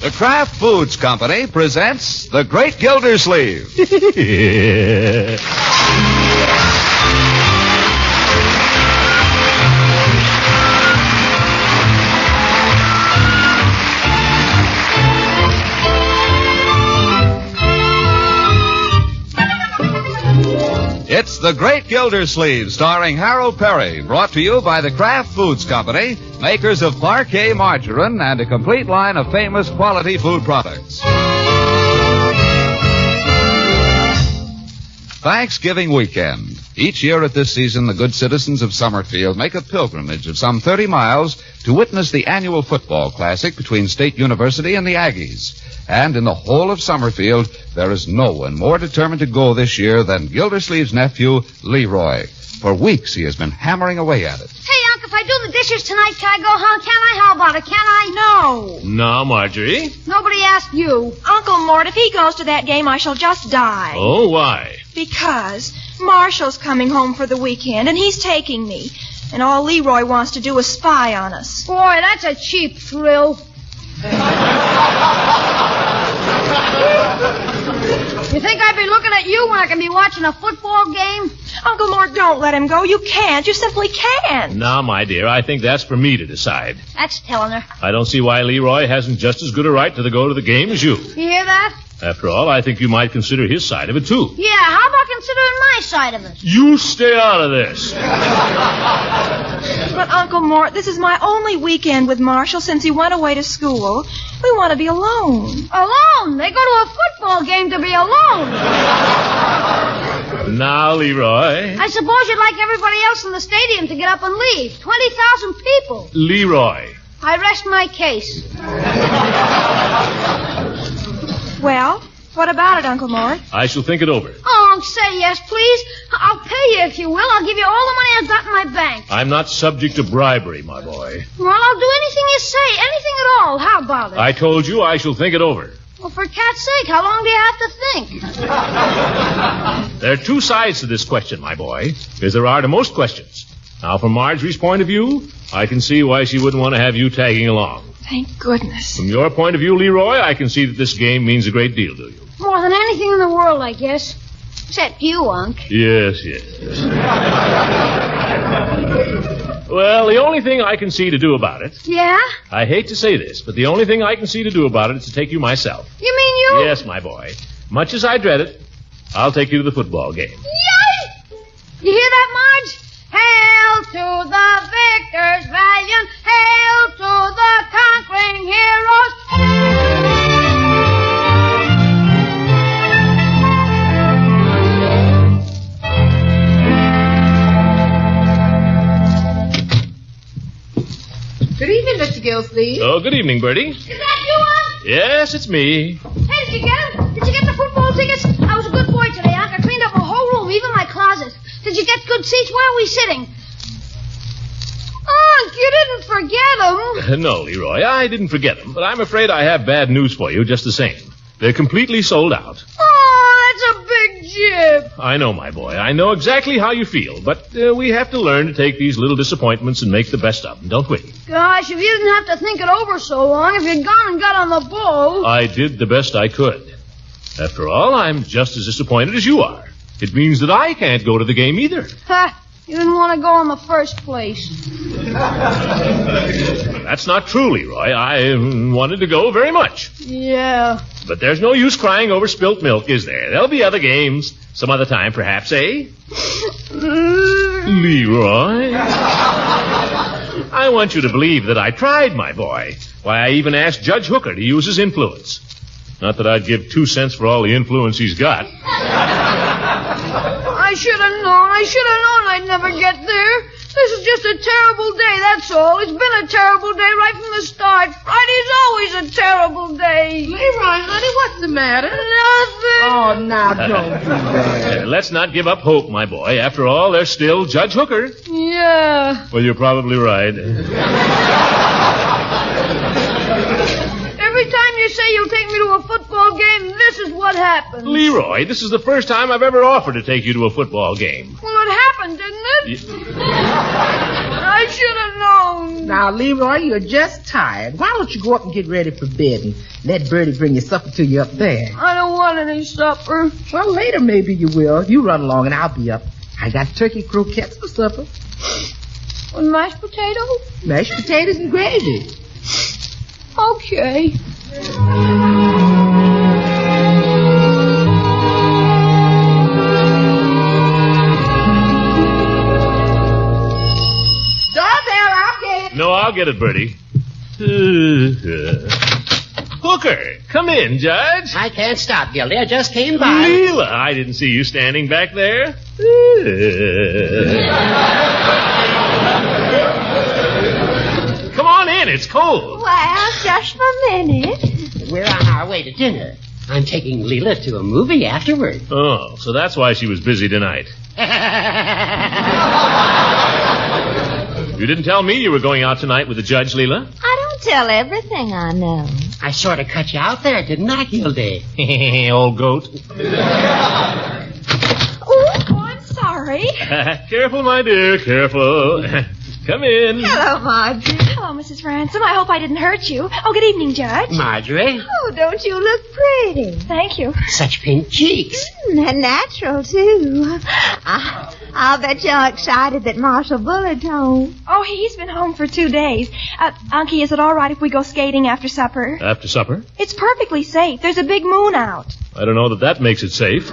The Kraft Foods Company presents The Great Gildersleeve. It's The Great Gildersleeve, starring Harold Peary, brought to you by the Kraft Foods Company, makers of Parquet margarine and a complete line of famous quality food products. Thanksgiving weekend. Each year at this season, the good citizens of Summerfield make a pilgrimage of some 30 miles to witness the annual football classic between State University and the Aggies. And in the whole of Summerfield, there is no one more determined to go this year than Gildersleeve's nephew, Leroy. For weeks, he has been hammering away at it. Hey, Unc, if I do the dishes tonight, can I go home? Can I? How about it? Can I? No. No, Marjorie. Nobody asked you. Uncle Mort, if he goes to that game, I shall just die. Oh, why? Because Marshall's coming home for the weekend, and he's taking me. And all Leroy wants to do is spy on us. Boy, that's a cheap thrill. You think I'd be looking at you when I can be watching a football game? Uncle Mort, don't let him go. You can't. You simply can't. Now, my dear, I think that's for me to decide. That's telling her. I don't see why Leroy hasn't just as good a right to go to the game as you. You hear that? After all, I think you might consider his side of it, too. Yeah, how about considering my side of it? You stay out of this. But, Uncle Mort, this is my only weekend with Marshall since he went away to school. We want to be alone. Alone? They go to a football game to be alone. Now, Leroy. I suppose you'd like everybody else in the stadium to get up and leave. 20,000 people. Leroy. I rest my case. Well, what about it, Uncle Mort? I shall think it over. Oh, say yes, please. I'll pay you if you will. I'll give you all the money I've got in my bank. I'm not subject to bribery, my boy. Well, I'll do anything you say. Anything at all. How about it? I told you I shall think it over. Well, for cat's sake, how long do you have to think? There are two sides to this question, my boy, as there are to most questions. Now, from Marjorie's point of view, I can see why she wouldn't want to have you tagging along. Thank goodness. From your point of view, Leroy, I can see that this game means a great deal to you. More than anything in the world, I guess. Except you, Unc. Yes. Well, the only thing I can see to do about it... Yeah? I hate to say this, but the only thing I can see to do about it is to take you myself. You mean you? Yes, my boy. Much as I dread it, I'll take you to the football game. Yay! You hear that, Marge? Hail to the victors valiant, hail to the conquering heroes. Good evening, Mr. Gildersleeve. Oh, good evening, Bertie. Is that you, Unc? Yes, it's me. Hey, did you get them? Did you get the football tickets? I was a good boy today, Unc. I cleaned up a whole room, even my closet. Did you get good seats? Where are we sitting? Unc, you didn't forget them. No, Leroy, I didn't forget them, but I'm afraid I have bad news for you just the same. They're completely sold out. Oh, that's a big jib. I know, my boy. I know exactly how you feel, but we have to learn to take these little disappointments and make the best of them, don't we? Gosh, if you didn't have to think it over so long, if you'd gone and got on the ball. I did the best I could. After all, I'm just as disappointed as you are. It means that I can't go to the game either. Ha! You didn't want to go in the first place. That's not true, Leroy. I wanted to go very much. Yeah. But there's no use crying over spilt milk, is there? There'll be other games. Some other time, perhaps, eh? Leroy? I want you to believe that I tried, my boy. Why, I even asked Judge Hooker to use his influence. Not that I'd give 2 cents for all the influence he's got. I should have known. I'd never get there. This is just a terrible day, that's all. It's been a terrible day right from the start. Friday's always a terrible day. Leroy, honey, what's the matter? Nothing. Oh, now don't do that. Let's not give up hope, my boy. After all, there's still Judge Hooker. Yeah. Well, you're probably right. Every time you say you'll take me to a football game, this is what happens. Leroy, this is the first time I've ever offered to take you to a football game. Well, it happened, didn't it? I should have known. Now, Leroy, you're just tired. Why don't you go up and get ready for bed and let Bertie bring your supper to you up there? I don't want any supper. Well, later maybe you will. You run along and I'll be up. I got turkey croquettes for supper. With mashed potatoes? Mashed potatoes and gravy. Okay. Doorbell, I'll get it. No, I'll get it, Bertie. Hooker, come in, Judge. I can't stop, Gildy. I just came by. Leela, I didn't see you standing back there. Come on in, it's cold. Well, just for a minute. We're on our way to dinner. I'm taking Leela to a movie afterward. Oh, so that's why she was busy tonight. You didn't tell me you were going out tonight with the judge, Leela? I don't tell everything I know. I sort of cut you out there, didn't I, Gildy? Old goat. Oh, I'm sorry. Careful, my dear, careful. Come in. Hello, Marjorie. Hello, Mrs. Ransom. I hope I didn't hurt you. Oh, good evening, Judge. Marjorie, Oh, don't you look pretty? Thank you. such pink cheeks. And natural, too. I'll bet you're excited that Marshal Bullard's home. Oh, he's been home for 2 days. Unky, is it all right if we go skating after supper? After supper? It's perfectly safe. There's a big moon out. I don't know that makes it safe.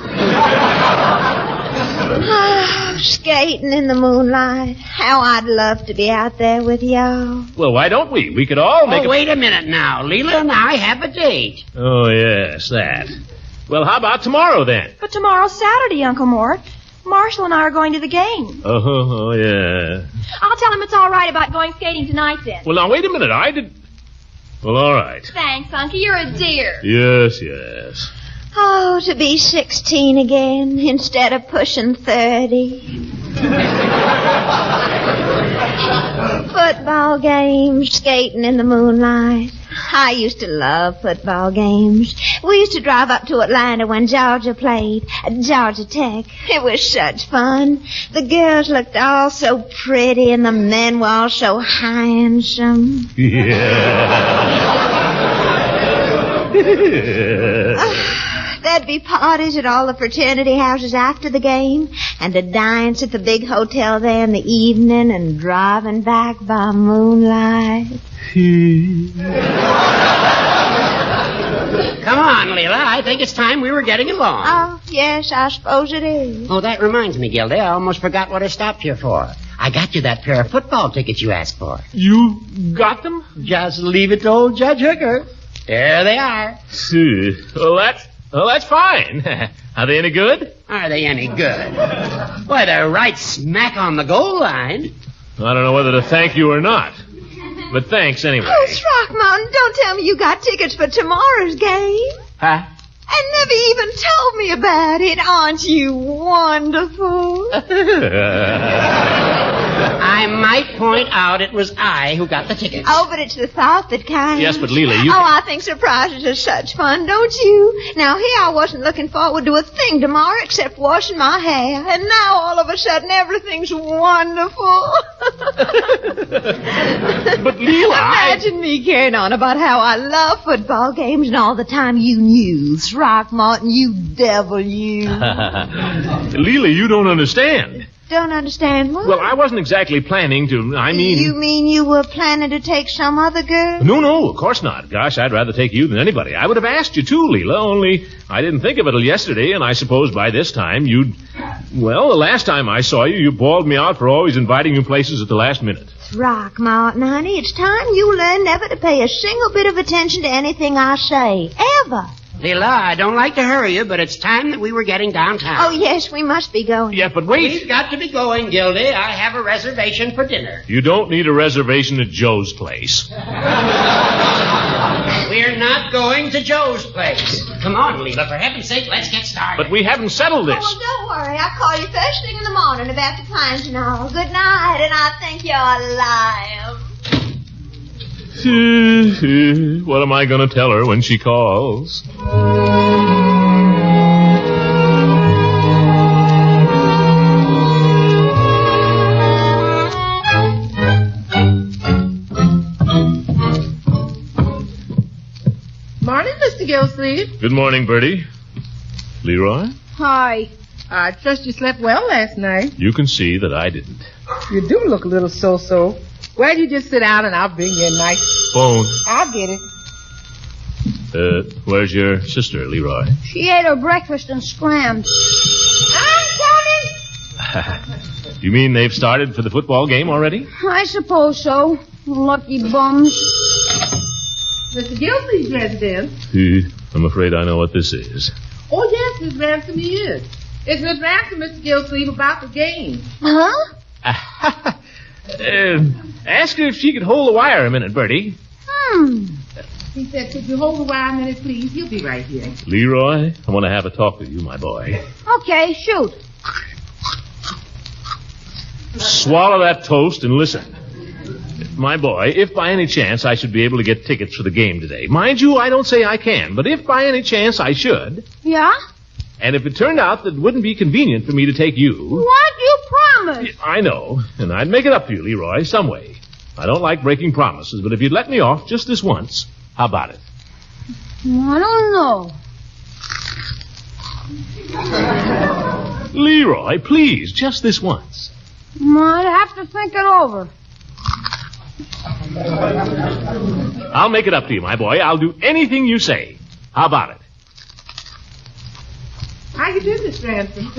Oh, skating in the moonlight. How I'd love to be out there with y'all. Well, why don't we? We could all make Oh, wait a minute now. Leela and I have a date. Oh, yes, that. Well, how about tomorrow, then? But tomorrow's Saturday, Uncle Mort. Marshall and I are going to the game. Oh, yeah. I'll tell him it's all right about going skating tonight, then. Well, now, wait a minute. I did... Well, all right. Thanks, Unky. You're a dear. Yes, yes. Oh, to be 16 again instead of pushing 30. Football games, skating in the moonlight. I used to love football games. We used to drive up to Atlanta when Georgia played at Georgia Tech. It was such fun. The girls looked all so pretty and the men were all so handsome. There'd be parties at all the fraternity houses after the game, and a dance at the big hotel there in the evening, and driving back by moonlight. Come on, Leela. I think it's time we were getting along. Oh, yes, I suppose it is. Oh, that reminds me, Gildy. I almost forgot what I stopped here for. I got you that pair of football tickets you asked for. You got them? Just leave it to old Judge Hooker. There they are. Well, that's fine. Are they any good? Are they any good? Why, they're right smack on the goal line. I don't know whether to thank you or not. But thanks anyway. Oh, Throckmorton, don't tell me you got tickets for tomorrow's game. Huh? And never even told me about it. Aren't you wonderful? I might point out it was I who got the tickets. Oh, but it's the thought that counts. Yes, but Leela, you... Oh, I think surprises are such fun, don't you? Now, here I wasn't looking forward to a thing tomorrow except washing my hair. And now, all of a sudden, everything's wonderful. But Leela, Imagine me carrying on about how I love football games and all the time you knew. Throckmorton, you devil, you. Leela, you don't understand. Don't understand what? Well, I wasn't exactly planning to, You mean you were planning to take some other girl? No, of course not. Gosh, I'd rather take you than anybody. I would have asked you too, Leela, only I didn't think of it till yesterday, and I suppose by this time you'd... Well, the last time I saw you, you bawled me out for always inviting you places at the last minute. Throckmorton, honey, it's time you learn never to pay a single bit of attention to anything I say. Ever. Leela, I don't like to hurry you, but it's time that we were getting downtown. Oh, yes, we must be going. Yeah, but wait. We've got to be going, Gildy. I have a reservation for dinner. You don't need a reservation at Joe's place. We're not going to Joe's place. Come on, Leela. For heaven's sake, let's get started. But we haven't settled Oh, this. well, don't worry. I'll call you first thing in the morning about the plans and all. Good night, and I think you're alive. What am I going to tell her when she calls? Morning, Mr. Gildersleeve. Good morning, Bertie. Leroy? Hi. I trust you slept well last night. You can see that I didn't. You do look a little so-so. Well, you just sit down and I'll bring you a nice... Phone. I'll get it. Where's your sister, Leroy? She ate her breakfast and scrammed. I'm coming. You mean they've started for the football game already? I suppose so. Lucky bums. Mr. Gildersleeve's residence. I'm afraid I know what this is. Oh, yes, Miss Ransom he is. It's Miss Ransom, Mr. Gildersleeve, about the game. Huh? Ask her if she could hold the wire a minute, Bertie. He said, could you hold the wire a minute, please? He'll be right here. Leroy, I want to have a talk with you, my boy. Okay, shoot. Swallow that toast and listen. My boy, if by any chance I should be able to get tickets for the game today, mind you, I don't say I can, but if by any chance I should, Yeah? and if it turned out that it wouldn't be convenient for me to take you... What? You promised. I know, and I'd make it up to you, Leroy, some way. I don't like breaking promises, but if you'd let me off just this once, how about it? I don't know. Leroy, please, just this once. I'd have to think it over. I'll make it up to you, my boy. I'll do anything you say. How about it? How you do, Miss Ransom?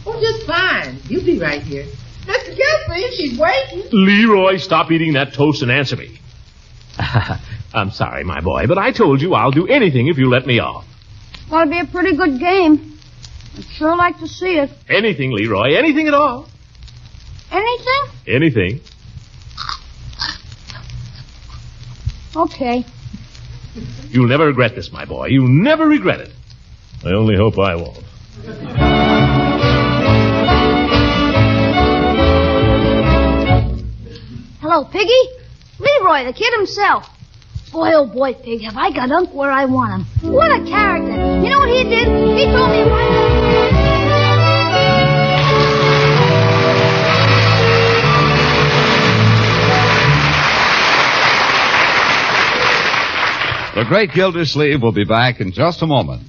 Oh, just fine. You'll be right here. Mr. Gildersleeve, she's waiting. Leroy, stop eating that toast and answer me. I'm sorry, my boy, but I told you I'll do anything if you let me off. Well, it'll be a pretty good game. I'd sure like to see it. Anything, Leroy, anything at all. Anything? Anything. Okay. You'll never regret this, my boy. You'll never regret it. I only hope I won't. Hello, Piggy. Leroy, the kid himself. Boy, oh boy, Pig, have I got Unc where I want him. What a character. You know what he did? He told me The Great Gildersleeve will be back in just a moment.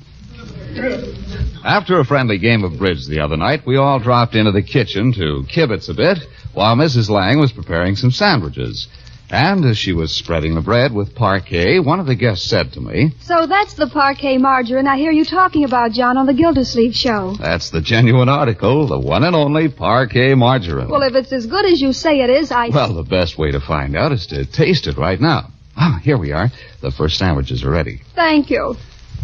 After a friendly game of bridge the other night, we all dropped into the kitchen to kibitz a bit while Mrs. Lang was preparing some sandwiches. And as she was spreading the bread with parquet, one of the guests said to me, So that's the parquet margarine I hear you talking about, John, on the Gildersleeve show. That's the genuine article, the one and only parquet margarine. Well, if it's as good as you say it is, Well, the best way to find out is to taste it right now. Ah, here we are. The first sandwiches are ready. Thank you.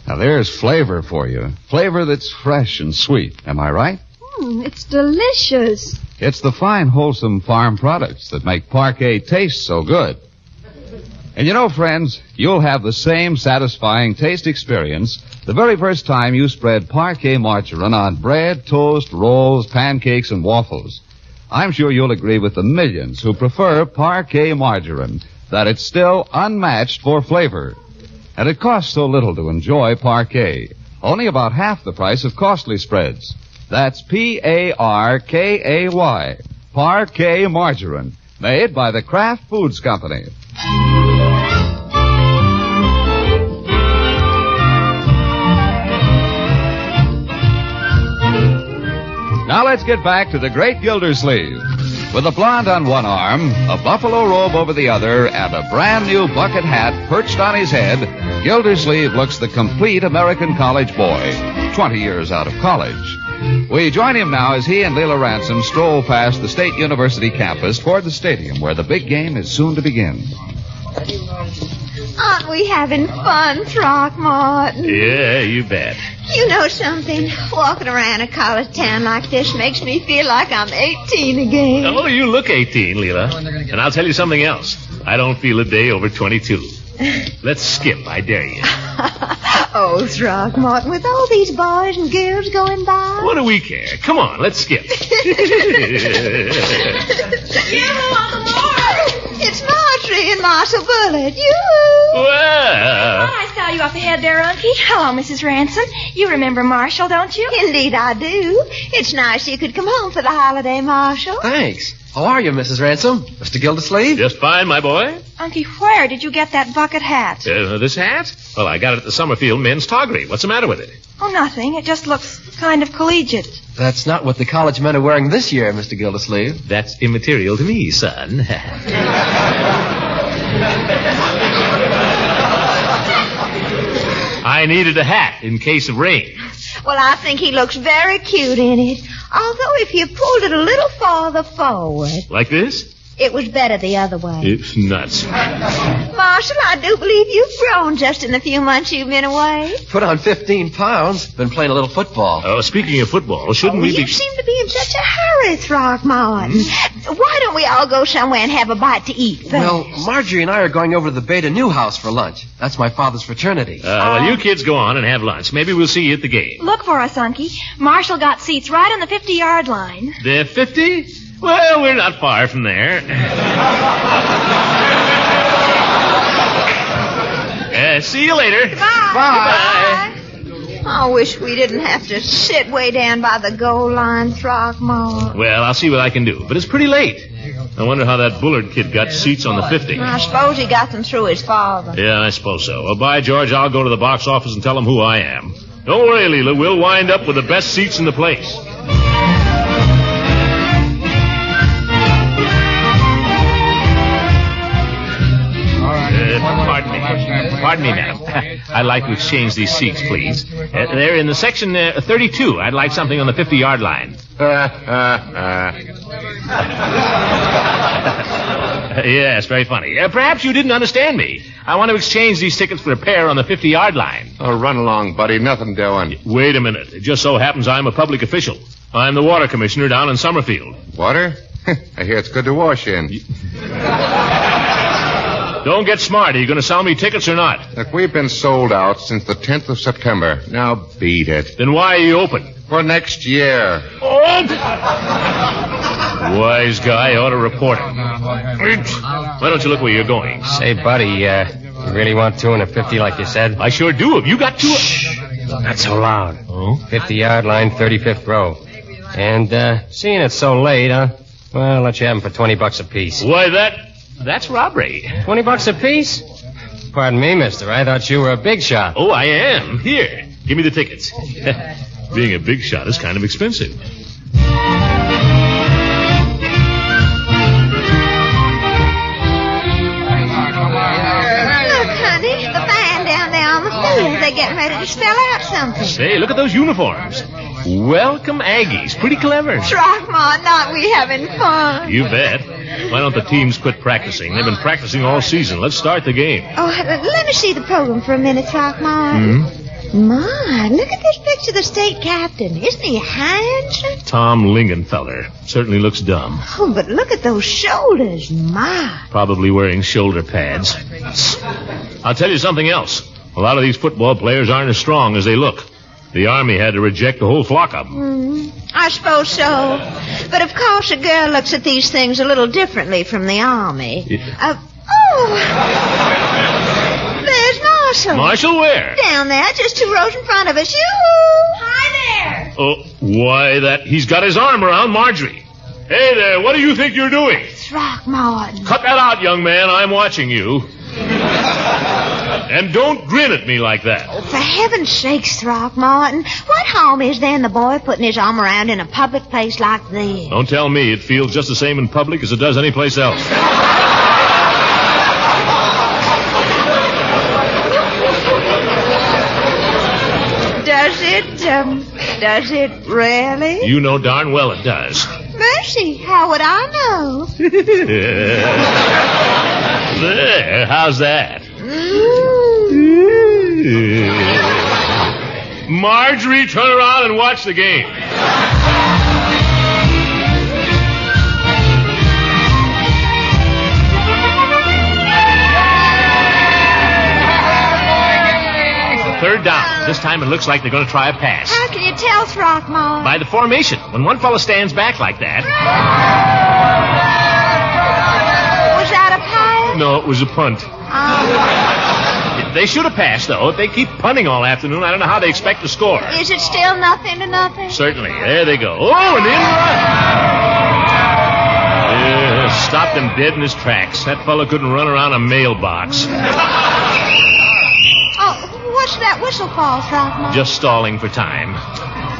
Now, there's flavor for you. Flavor that's fresh and sweet. Am I right? It's delicious. It's the fine, wholesome farm products that make parquet taste so good. And you know, friends, you'll have the same satisfying taste experience the very first time you spread parquet margarine on bread, toast, rolls, pancakes, and waffles. I'm sure you'll agree with the millions who prefer parquet margarine, that it's still unmatched for flavor. And it costs so little to enjoy parquet. Only about half the price of costly spreads. That's Parkay. Parquet margarine. Made by the Kraft Foods Company. Now let's get back to the Great Gildersleeve. With a blonde on one arm, a buffalo robe over the other, and a brand new bucket hat perched on his head, Gildersleeve looks the complete American college boy, 20 years out of college. We join him now as he and Leila Ransom stroll past the State University campus toward the stadium where the big game is soon to begin. Aren't we having fun, Throckmorton? Yeah, you bet. You know something? Walking around a college town like this makes me feel like I'm 18 again. Oh, you look 18, Leila. And I'll tell you something else. I don't feel a day over 22. Let's skip, I dare you. Oh, Throckmorton, with all these boys and girls going by. What do we care? Come on, let's skip. It's Marjorie and Marshall Bullard. Yoo-hoo! Well. I saw you up ahead there, Unky. Hello, Mrs. Ransom. You remember Marshall, don't you? Indeed I do. It's nice you could come home for the holiday, Marshall. Thanks. How are you, Mrs. Ransom? Mr. Gildersleeve? Just fine, my boy. Unky, where did you get that bucket hat? This hat? Well, I got it at the Summerfield men's toggery. What's the matter with it? Oh, nothing. It just looks kind of collegiate. That's not what the college men are wearing this year, Mr. Gildersleeve. That's immaterial to me, son. I needed a hat in case of rain. Well, I think he looks very cute in it. Although if you pulled it a little farther forward, Like this? it was better the other way. It's nuts. Marshall, I do believe you've grown just in the few months you've been away. Put on 15 pounds. Been playing a little football. Oh, speaking of football, shouldn't we be... You seem to be in such a hurry, Throckmorton. Why don't we all go somewhere and have a bite to eat first? Well, Marjorie and I are going over to the Beta Newhouse for lunch. That's my father's fraternity. Well, you kids go on and have lunch. Maybe we'll see you at the game. Look for us, Unky. Marshall got seats right on the 50-yard line. The 50? Well, we're not far from there. See you later. Bye. I wish we didn't have to sit way down by the goal line, Throckmorton. Well, I'll see what I can do. But it's pretty late. I wonder how that Bullard kid got seats on the 50. I suppose he got them through his father. Yeah, I suppose so. Well, by George, I'll go to the box office and tell them who I am. Don't worry, Leela. We'll wind up with the best seats in the place. Pardon me, madam. I'd like to exchange these seats, please. They're in the section 32. I'd like something on the 50-yard line. Yes, very funny. Perhaps you didn't understand me. I want to exchange these tickets for a pair on the 50-yard line. Oh, run along, buddy. Nothing doing. Wait a minute. It just so happens I'm a public official. I'm the water commissioner down in Summerfield. Water? I hear it's good to wash in. Don't get smart. Are you going to sell me tickets or not? Look, we've been sold out since the 10th of September. Now beat it. Then why are you open? For next year. Oh! Wise guy ought to report it. Why don't you look where you're going? Say, buddy, you really want 2 and a 50 like you said? I sure do. Have you got 2? Not so loud. Oh? 50-yard line, 35th row. And, seeing it's so late, well, I'll let you have them for $20 apiece. Why, that's robbery. $20 apiece? Pardon me, mister. I thought you were a big shot. Oh, I am. Here, give me the tickets. Being a big shot is kind of expensive. Look, honey, the band down there on the field. They're getting ready to spell out something. Say, look at those uniforms. Welcome, Aggies. Pretty clever. Throckmorton, aren't we having fun? You bet. Why don't the teams quit practicing? They've been practicing all season. Let's start the game. Oh, let me see the program for a minute, Throckmorton. My, look at this picture of the state captain. Isn't he handsome? Tom Lingenfeller. Certainly looks dumb. Oh, but look at those shoulders. My. Probably wearing shoulder pads. I'll tell you something else. A lot of these football players aren't as strong as they look. The Army had to reject a whole flock of them. I suppose so. But of course a girl looks at these things a little differently from the Army. There's Marshall. Marshall where? Down there, just 2 rows in front of us. Yoo-hoo! Hi there. Oh, why, he's got his arm around Marjorie. Hey there, what do you think you're doing? Throckmorton. Cut that out, young man. I'm watching you. And don't grin at me like that. Oh, for heaven's sakes, Throckmorton. What harm is there in the boy putting his arm around in a public place like this? Don't tell me it feels just the same in public as it does anyplace else. Does it really? You know darn well it does. Mercy, how would I know? There, how's that? Marjorie, turn around and watch the game. Third down. This time it looks like they're going to try a pass. How can you tell, Throckmorton? By the formation. When one fellow stands back like that. Was that a pilot? catch? No, it was a punt. Oh. They should have passed, though. If they keep punting all afternoon, I don't know how they expect to score. Is it still 0-0? Certainly. There they go. Oh, an in run. Stopped him dead in his tracks. That fellow couldn't run around a mailbox. Oh, what's that whistle for, Throckmorton? Just stalling for time.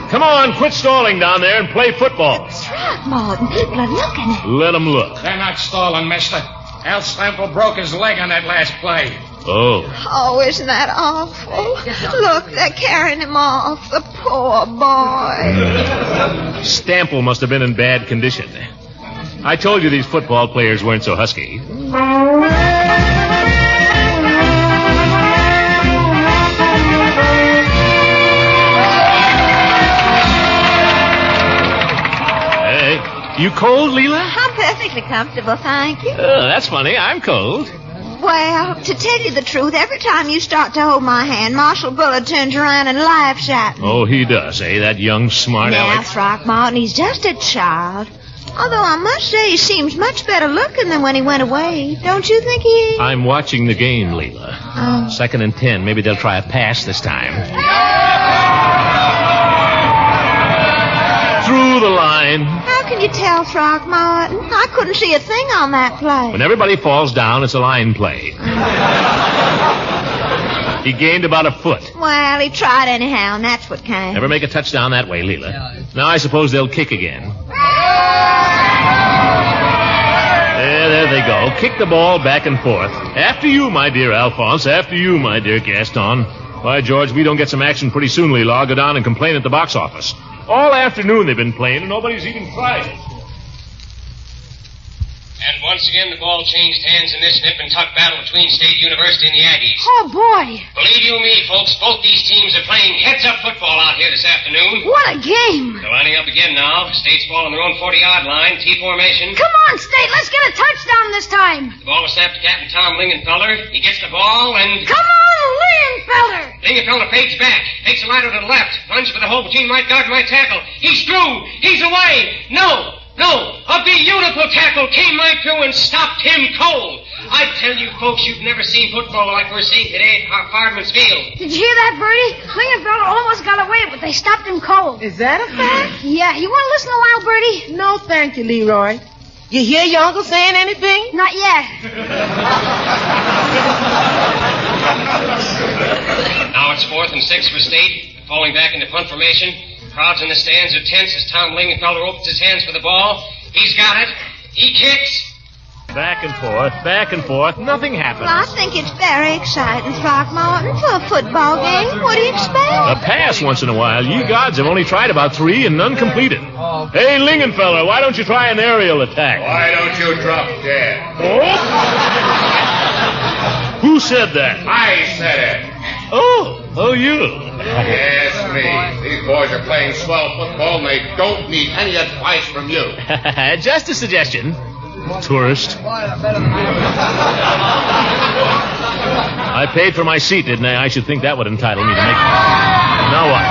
Come on, quit stalling down there and play football. Throckmorton, people are looking at you. Let them look. They're not stalling, mister. Al Stample broke his leg on that last play. Oh. Oh, isn't that awful? Look, they're carrying him off. The poor boy. Stample must have been in bad condition. I told you these football players weren't so husky. Hey, you cold, Leela? I'm perfectly comfortable, thank you. That's funny. I'm cold. Well, to tell you the truth, every time you start to hold my hand, Marshal Bullard turns around and laughs at me. Oh, he does, eh? That young smart Now, aleck. Throckmorton, he's just a child. Although I must say he seems much better looking than when he went away. Don't you think he is? I'm watching the game, Leela. Oh. 2nd and 10. Maybe they'll try a pass this time. Through the line. How can you tell, Throckmorton? I couldn't see a thing on that play. When everybody falls down, it's a line play. He gained about a foot. Well, he tried anyhow, and that's what counts. Never make a touchdown that way, Leela. Now I suppose they'll kick again. There they go. Kick the ball back and forth. After you, my dear Alphonse. After you, my dear Gaston. Why, George, we don't get some action pretty soon, Leela. I'll go down and complain at the box office. All afternoon they've been playing, and nobody's even tried it. And once again, the ball changed hands in this nip and tuck battle between State University and the Aggies. Oh, boy. Believe you me, folks, both these teams are playing heads-up football out here this afternoon. What a game. They're lining up again now. State's ball on their own 40-yard line, T formation. Come on, State. Let's get a touchdown this time. The ball was snapped to Captain Tom Lingenfeller. He gets the ball and... Come on, Lingenfeller. Lingenfeller fades back, takes a ladder to the left, runs for the hole between right guard and right tackle. He's through. He's away. No, a beautiful tackle came right through and stopped him cold. I tell you, folks, you've never seen football like we're seeing today at Fireman's Field. Did you hear that, Bertie? Lingenfeller almost got away, but they stopped him cold. Is that a fact? Yeah, you want to listen a while, Bertie? No, thank you, Leroy. You hear your uncle saying anything? Not yet. Now it's 4th and 6 for State. Falling back into punt formation. Crowds in the stands are tense as Tom Lingenfeller opens his hands for the ball. He's got it. He kicks. Back and forth. Nothing happens. Well, I think it's very exciting, Throckmorton, for a football game. What do you expect? A pass once in a while. Ye gods have only tried about 3 and none completed. Hey, Lingenfeller, why don't you try an aerial attack? Why don't you drop dead? Oh? Who said that? I said it. Oh, you. Yes, me. These boys are playing swell football, and they don't need any advice from you. Just a suggestion. Tourist. I paid for my seat, didn't I? I should think that would entitle me to make... Now what?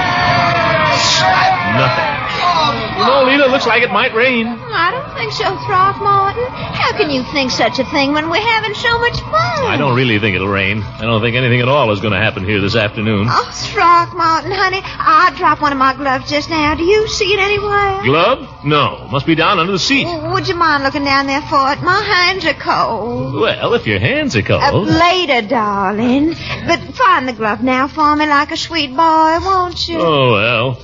Nothing. You know, Leela, looks like it might rain. I don't think so, Throckmorton. How can you think such a thing when we're having so much fun? I don't really think it'll rain. I don't think anything at all is going to happen here this afternoon. Oh, Throckmorton, honey, I dropped one of my gloves just now. Do you see it anywhere? Glove? No. Must be down under the seat. Would you mind looking down there for it? My hands are cold. Well, if your hands are cold... Later, darling. But find the glove now for me like a sweet boy, won't you? Oh, well...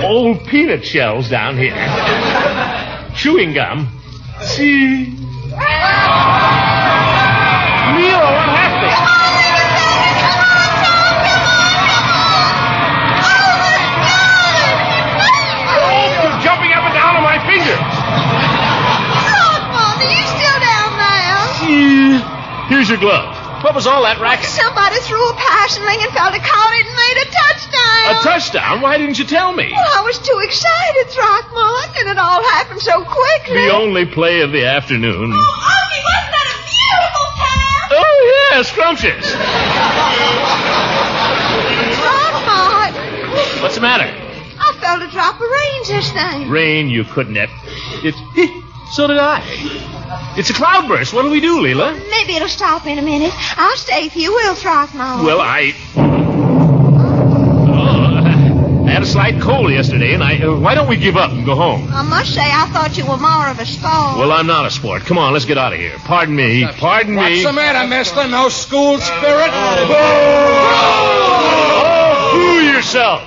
Old peanut shells down here. Chewing gum. See. Neil, what happened? Oh, you're jumping up and down on my finger. Throckmorton, are you still down there? See. Here's your glove. What was all that racket? Somebody threw a pass and Lingenfeller caught it and made a touchdown. A touchdown? Why didn't you tell me? Well, I was too excited, Throckmorton, and it all happened so quickly. The only play of the afternoon. Oh, Unky, wasn't that a beautiful pass? Oh, yeah, scrumptious. Throckmorton. What's the matter? I felt a drop of rain just then. Rain, you couldn't have. It's... So did I. It's a cloudburst. What'll we do, Leela? Maybe it'll stop in a minute. I'll stay if you will, Throckmorton. Well, I had a slight cold yesterday, and why don't we give up and go home? I must say, I thought you were more of a sport. Well, I'm not a sport. Come on, let's get out of here. Pardon me. What's the matter, mister? No school spirit? Oh, fool yourself.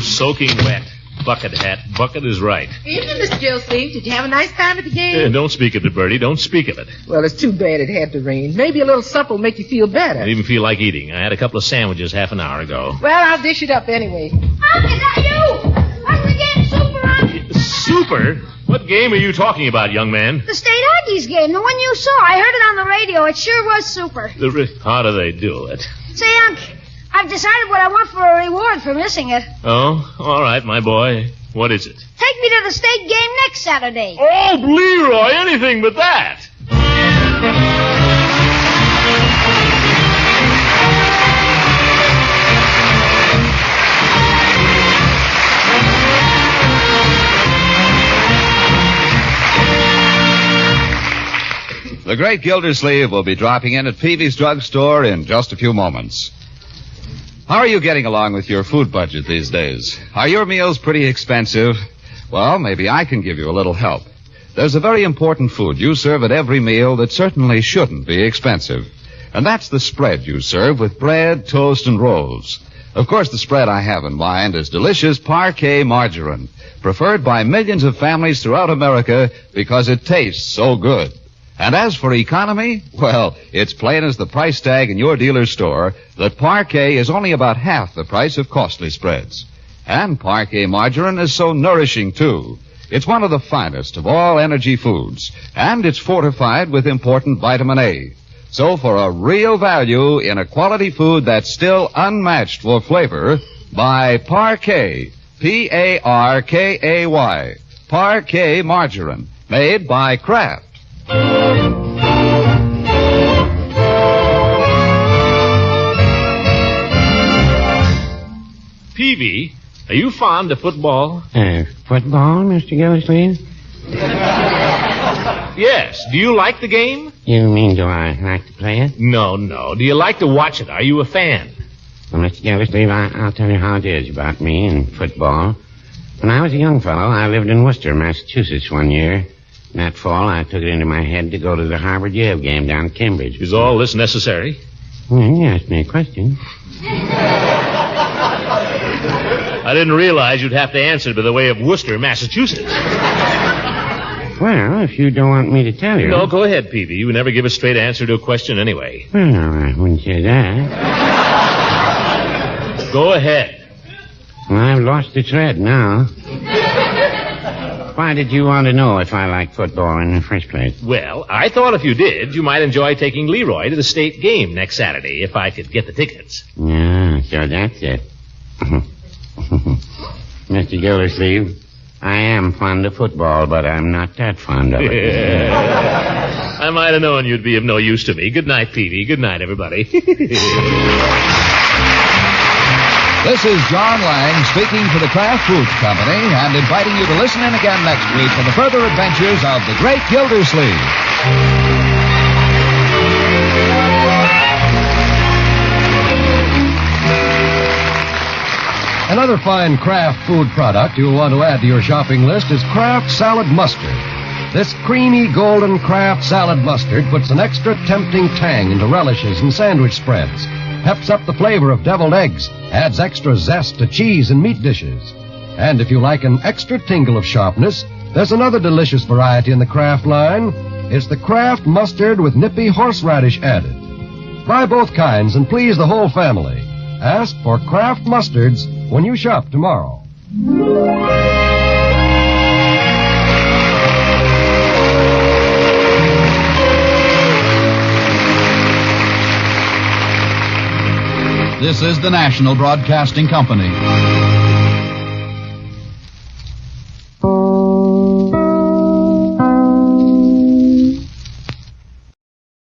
Soaking wet. Bucket hat. Bucket is right. Evening, Mr. Gildersleeve. Did you have a nice time at the game? Don't speak of it, Bertie. Don't speak of it. Well, it's too bad it had to rain. Maybe a little supper will make you feel better. I didn't even feel like eating. I had a couple of sandwiches half an hour ago. Well, I'll dish it up anyway. Unc, is that you? What's the game, Super, Unc? Super? What game are you talking about, young man? The State Aggies game, the one you saw. I heard it on the radio. It sure was super. How do they do it? Say, Unc, I've decided what I want for a reward for missing it. Oh, all right, my boy. What is it? Take me to the state game next Saturday. Oh, Leroy, anything but that. The Great Gildersleeve will be dropping in at Peavy's drugstore in just a few moments. How are you getting along with your food budget these days? Are your meals pretty expensive? Well, maybe I can give you a little help. There's a very important food you serve at every meal that certainly shouldn't be expensive. And that's the spread you serve with bread, toast, and rolls. Of course, the spread I have in mind is delicious parquet margarine, preferred by millions of families throughout America because it tastes so good. And as for economy, well, it's plain as the price tag in your dealer's store that parquet is only about half the price of costly spreads. And parquet margarine is so nourishing, too. It's one of the finest of all energy foods, and it's fortified with important vitamin A. So for a real value in a quality food that's still unmatched for flavor, buy Parquet, P-A-R-K-A-Y, Parquet margarine, made by Kraft. Peavy, are you fond of football? Football, Mr. Gildersleeve? Yes. Do you like the game? You mean, do I like to play it? No. Do you like to watch it? Are you a fan? Well, Mr. Gildersleeve, I'll tell you how it is about me and football. When I was a young fellow, I lived in Worcester, Massachusetts one year. That fall, I took it into my head to go to the Harvard-Yale game down at Cambridge. Is all this necessary? Well, you asked me a question. I didn't realize you'd have to answer by the way of Worcester, Massachusetts. Well, if you don't want me to tell you... No, go ahead, Peavy. You never give a straight answer to a question anyway. Well, I wouldn't say that. Go ahead. Well, I've lost the thread now. Why did you want to know if I like football in the first place? Well, I thought if you did, you might enjoy taking Leroy to the state game next Saturday, if I could get the tickets. Yeah, so that's it. Mr. Gildersleeve, I am fond of football, but I'm not that fond of it. I might have known you'd be of no use to me. Good night, Peavy. Good night, everybody. This is John Lang speaking for the Kraft Foods Company and inviting you to listen in again next week for the further adventures of the Great Gildersleeve. Another fine Kraft food product you'll want to add to your shopping list is Kraft Salad Mustard. This creamy golden Kraft salad mustard puts an extra tempting tang into relishes and sandwich spreads, peps up the flavor of deviled eggs, adds extra zest to cheese and meat dishes. And if you like an extra tingle of sharpness, there's another delicious variety in the Kraft line. It's the Kraft mustard with nippy horseradish added. Try both kinds and please the whole family. Ask for Kraft mustards when you shop tomorrow. This is the National Broadcasting Company.